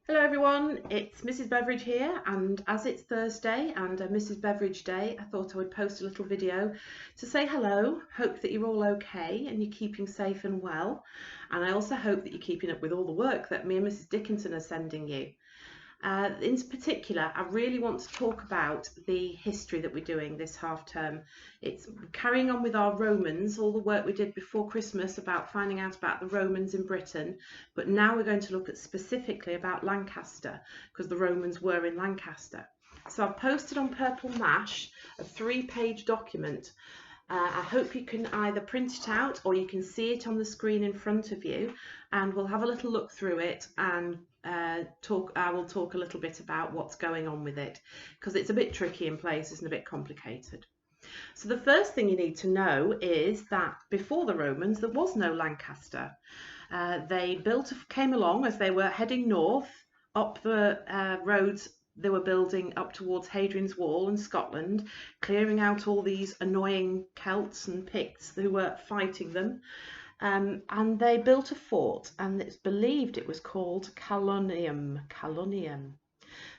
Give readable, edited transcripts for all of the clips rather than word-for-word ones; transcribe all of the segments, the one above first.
Hello everyone, it's Mrs. Beveridge here, and as it's Thursday and a Mrs. Beveridge Day, I thought I would post a little video to say hello. Hope that you're all okay and you're keeping safe and well, and I also hope that you're keeping up with all the work that me and Mrs. Dickinson are sending you. In particular, I really want to talk about the history that we're doing this half term. It's carrying on with our Romans, all the work we did before Christmas about finding out about the Romans in Britain, but now we're going to look at specifically about Lancaster, because the Romans were in Lancaster. So I've posted on Purple Mash a 3-page document. I hope you can either print it out or you can see it on the screen in front of you, and we'll have a little look through it and I will talk a little bit about what's going on with it, because it's a bit tricky in places and a bit complicated. So the first thing you need to know is that before the Romans there was no Lancaster. They came along as they were heading north up the roads they were building up towards Hadrian's Wall in Scotland, clearing out all these annoying Celts and Picts who were fighting them. And they built a fort, and it's believed it was called Calonium.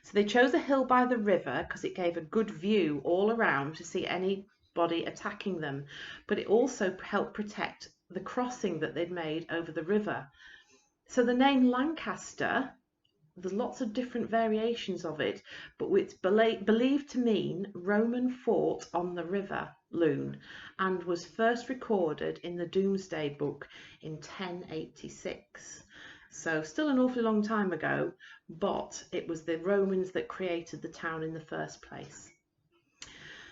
So they chose a hill by the river because it gave a good view all around to see anybody attacking them, but it also helped protect the crossing that they'd made over the river. So the name Lancaster, there's lots of different variations of it, but it's believed to mean Roman fort on the river Lune, and was first recorded in the Domesday Book in 1086. So still an awfully long time ago, but it was the Romans that created the town in the first place.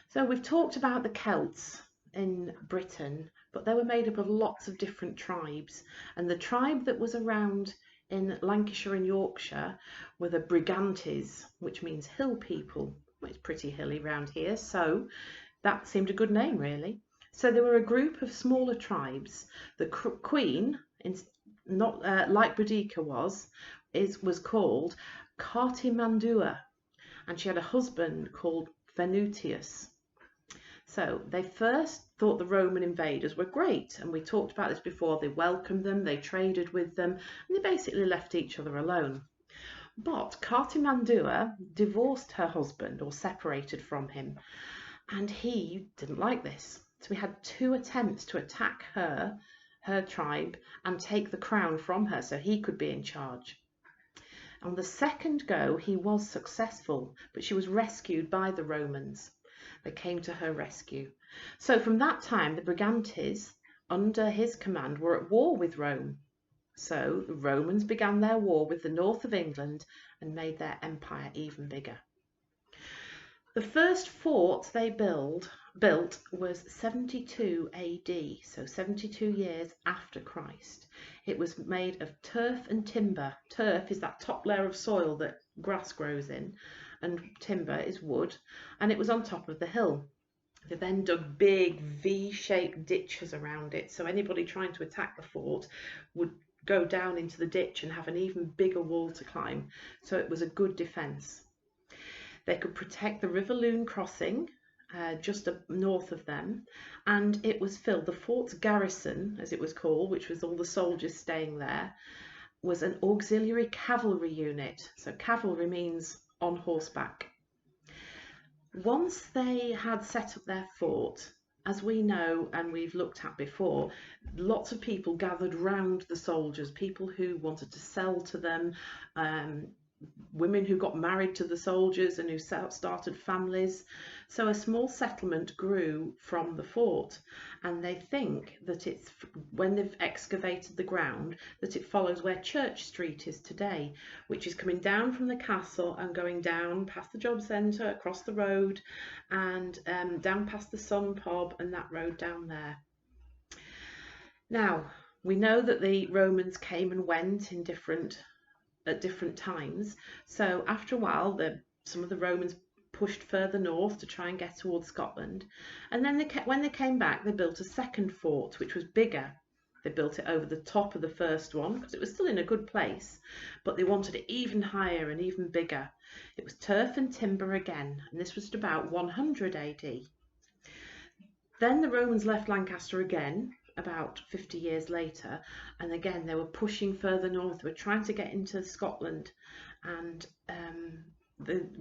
So we've talked about the Celts in Britain, but they were made up of lots of different tribes, and the tribe that was around in Lancashire and Yorkshire were the Brigantes, which means hill people. Well, it's pretty hilly around here, so that seemed a good name really. So there were a group of smaller tribes. The queen, not like Boudica was called Cartimandua, and she had a husband called Venutius. So they first thought the Roman invaders were great, and we talked about this before. They welcomed them, they traded with them, and they basically left each other alone. But Cartimandua divorced her husband, or separated from him, and he didn't like this. So we had 2 attempts to attack her tribe, and take the crown from her so he could be in charge. On the second go, he was successful, but she was rescued by the Romans. They came to her rescue. So from that time, the Brigantes, under his command, were at war with Rome. So the Romans began their war with the north of England and made their empire even bigger. The first fort they built was 72 AD, so 72 years after Christ. It was made of turf and timber. Turf is that top layer of soil that grass grows in, and timber is wood, and it was on top of the hill. They then dug big V-shaped ditches around it, so anybody trying to attack the fort would go down into the ditch and have an even bigger wall to climb, so it was a good defence. They could protect the River Lune crossing just north of them, and it was filled. The fort's garrison, as it was called, which was all the soldiers staying there, was an auxiliary cavalry unit. So cavalry means on horseback. Once they had set up their fort, as we know and we've looked at before, lots of people gathered round the soldiers, people who wanted to sell to them, women who got married to the soldiers and who started families. So a small settlement grew from the fort, and they think that it's, when they've excavated the ground, that it follows where Church Street is today, which is coming down from the castle and going down past the job centre, across the road, and down past the Sun Pub and that road down there. Now, we know that the Romans came and went at different times. So after a while, some of the Romans pushed further north to try and get towards Scotland, and then when they came back, they built a second fort, which was bigger. They built it over the top of the first one because it was still in a good place, but they wanted it even higher and even bigger. It was turf and timber again, and this was at about 100 AD. Then the Romans left Lancaster again, about 50 years later, and again they were pushing further north. They were trying to get into Scotland, and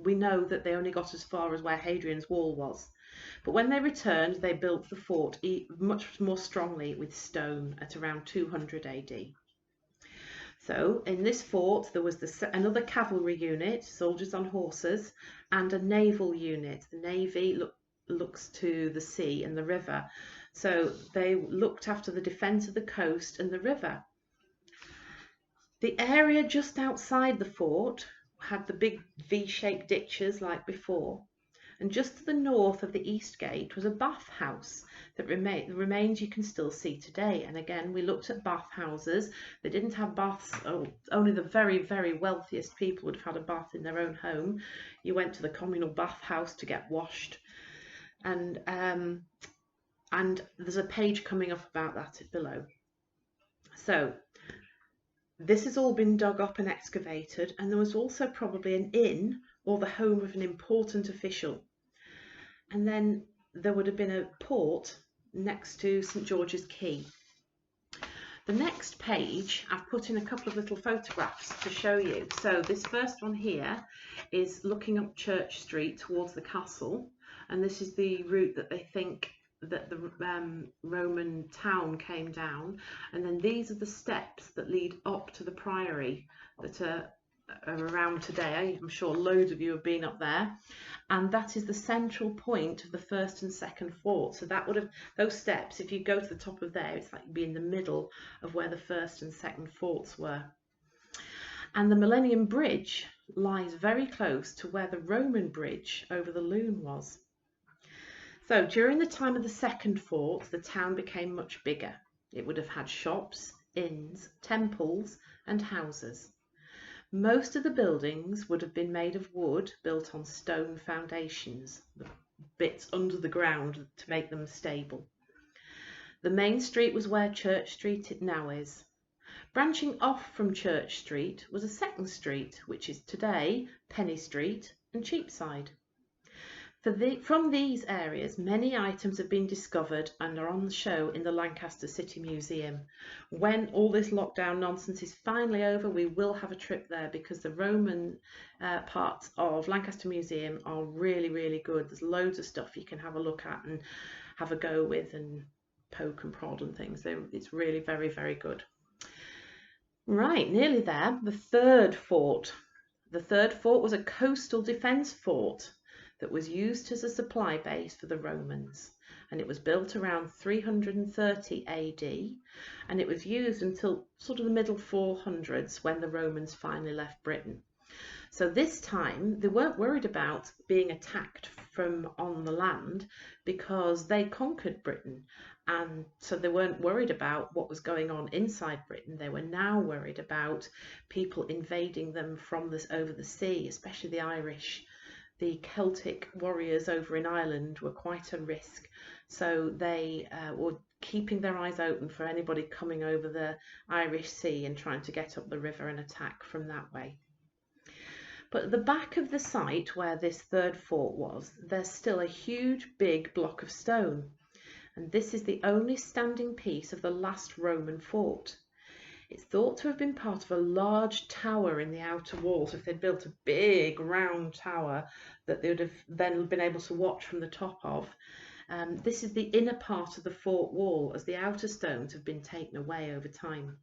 we know that they only got as far as where Hadrian's Wall was. But when they returned, they built the fort much more strongly with stone at around 200 AD. So in this fort there was another cavalry unit, soldiers on horses, and a naval unit. The navy looks to the sea and the river. So they looked after the defence of the coast and the river. The area just outside the fort had the big V-shaped ditches like before, and just to the north of the east gate was a bathhouse that the remains you can still see today. And again, we looked at bathhouses. They didn't have baths. Only the very, very wealthiest people would have had a bath in their own home. You went to the communal bathhouse to get washed. And there's a page coming up about that below. So this has all been dug up and excavated, and there was also probably an inn or the home of an important official. And then there would have been a port next to St George's Quay. The next page, I've put in a couple of little photographs to show you. So this first one here is looking up Church Street towards the castle, and this is the route that they think that the Roman town came down. And then these are the steps that lead up to the priory that are around today. I'm sure loads of you have been up there, and that is the central point of the first and second fort. So that would have, those steps, if you go to the top of there, it's like you'd be in the middle of where the first and second forts were. And the Millennium Bridge lies very close to where the Roman bridge over the Lune was. So during the time of the second fort, the town became much bigger. It would have had shops, inns, temples and houses. Most of the buildings would have been made of wood, built on stone foundations, the bits under the ground to make them stable. The main street was where Church Street now is. Branching off from Church Street was a second street, which is today Penny Street and Cheapside. From these areas, many items have been discovered and are on show in the Lancaster City Museum. When all this lockdown nonsense is finally over, we will have a trip there, because the Roman parts of Lancaster Museum are really, really good. There's loads of stuff you can have a look at and have a go with and poke and prod and things. It's really very, very good. Right, nearly there. The third fort. The third fort was a coastal defence fort that was used as a supply base for the Romans, and it was built around 330 AD, and it was used until sort of the middle 400s when the Romans finally left Britain. So this time they weren't worried about being attacked from on the land, because they conquered Britain, and so they weren't worried about what was going on inside Britain. They were now worried about people invading them from over the sea, especially the Irish. The Celtic warriors over in Ireland were quite a risk, so they were keeping their eyes open for anybody coming over the Irish Sea and trying to get up the river and attack from that way. But at the back of the site where this third fort was, there's still a huge big block of stone, and this is the only standing piece of the last Roman fort. It's thought to have been part of a large tower in the outer wall. So if they'd built a big round tower that they would have then been able to watch from the top of. This is the inner part of the fort wall, as the outer stones have been taken away over time.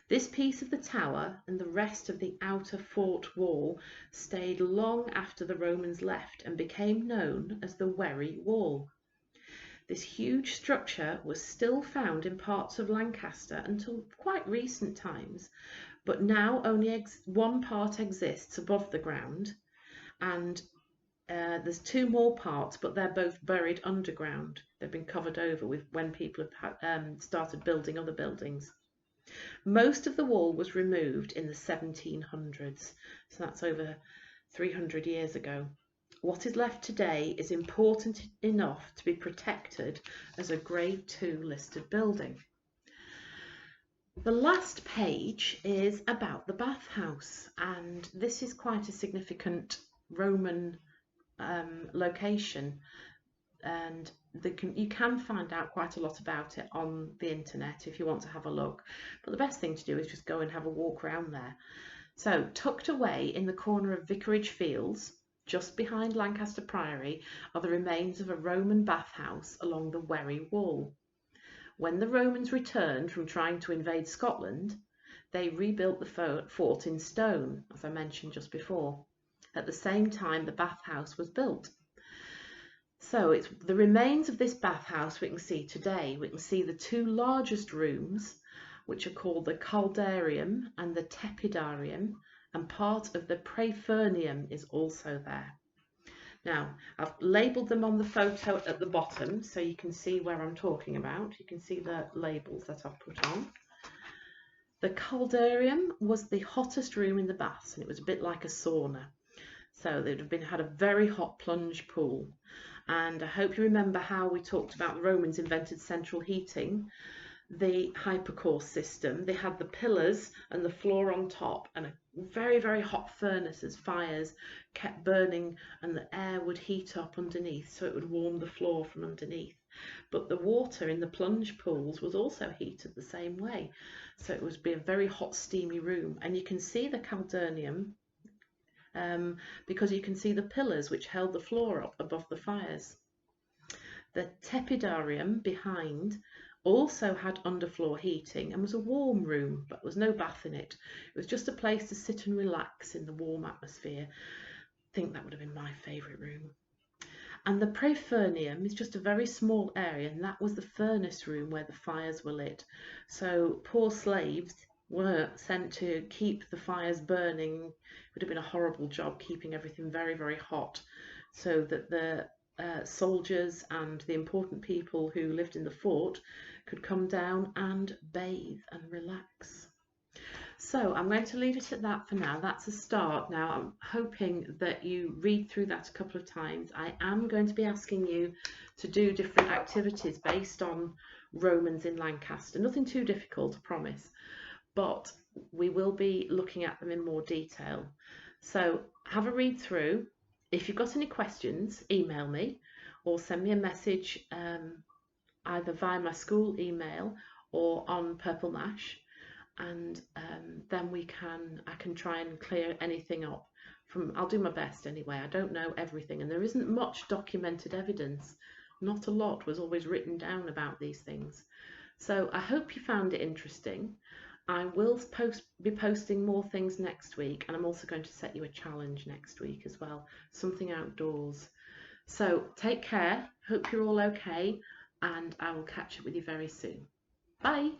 This piece of the tower and the rest of the outer fort wall stayed long after the Romans left and became known as the Wherry Wall. This huge structure was still found in parts of Lancaster until quite recent times, but now only one part exists above the ground, and there's two more parts, but they're both buried underground. They've been covered over with when people have started building other buildings. Most of the wall was removed in the 1700s, so that's over 300 years ago. What is left today is important enough to be protected as a Grade 2 listed building. The last page is about the bathhouse, and this is quite a significant Roman location. and you can find out quite a lot about it on the internet if you want to have a look. But the best thing to do is just go and have a walk around there. So tucked away in the corner of Vicarage Fields, just behind Lancaster Priory, are the remains of a Roman bathhouse along the Wherry Wall. When the Romans returned from trying to invade Scotland, they rebuilt the fort in stone, as I mentioned just before. At the same time, the bathhouse was built. So it's the remains of this bathhouse we can see today. We can see the two largest rooms, which are called the Caldarium and the Tepidarium, and part of the Praefurnium is also there. Now, I've labelled them on the photo at the bottom so you can see where I'm talking about. You can see the labels that I've put on. The Caldarium was the hottest room in the baths, and it was a bit like a sauna. So they'd have had a very hot plunge pool. And I hope you remember how we talked about the Romans invented central heating, the hypercourse system. They had the pillars and the floor on top, and a very, very hot furnace as fires kept burning and the air would heat up underneath, so it would warm the floor from underneath. But the water in the plunge pools was also heated the same way, so it would be a very hot, steamy room. And you can see the Caldernium because you can see the pillars which held the floor up above the fires. The Tepidarium behind also had underfloor heating and was a warm room, but there was no bath in it. It was just a place to sit and relax in the warm atmosphere. I think that would have been my favourite room. And the Praefurnium is just a very small area, and that was the furnace room where the fires were lit. So poor slaves were sent to keep the fires burning. It would have been a horrible job keeping everything very, very hot, so that the soldiers and the important people who lived in the fort could come down and bathe and relax. So I'm going to leave it at that for now. That's a start. Now I'm hoping that you read through that a couple of times. I am going to be asking you to do different activities based on Romans in Lancaster. Nothing too difficult, I promise, but we will be looking at them in more detail. So have a read through. If you've got any questions, email me or send me a message either via my school email or on Purple Mash, and then I can try and clear anything up. I'll do my best anyway. I don't know everything, and there isn't much documented evidence. Not a lot was always written down about these things. So I hope you found it interesting. I will be posting more things next week, and I'm also going to set you a challenge next week as well, something outdoors. So take care, hope you're all okay, and I will catch up with you very soon. Bye!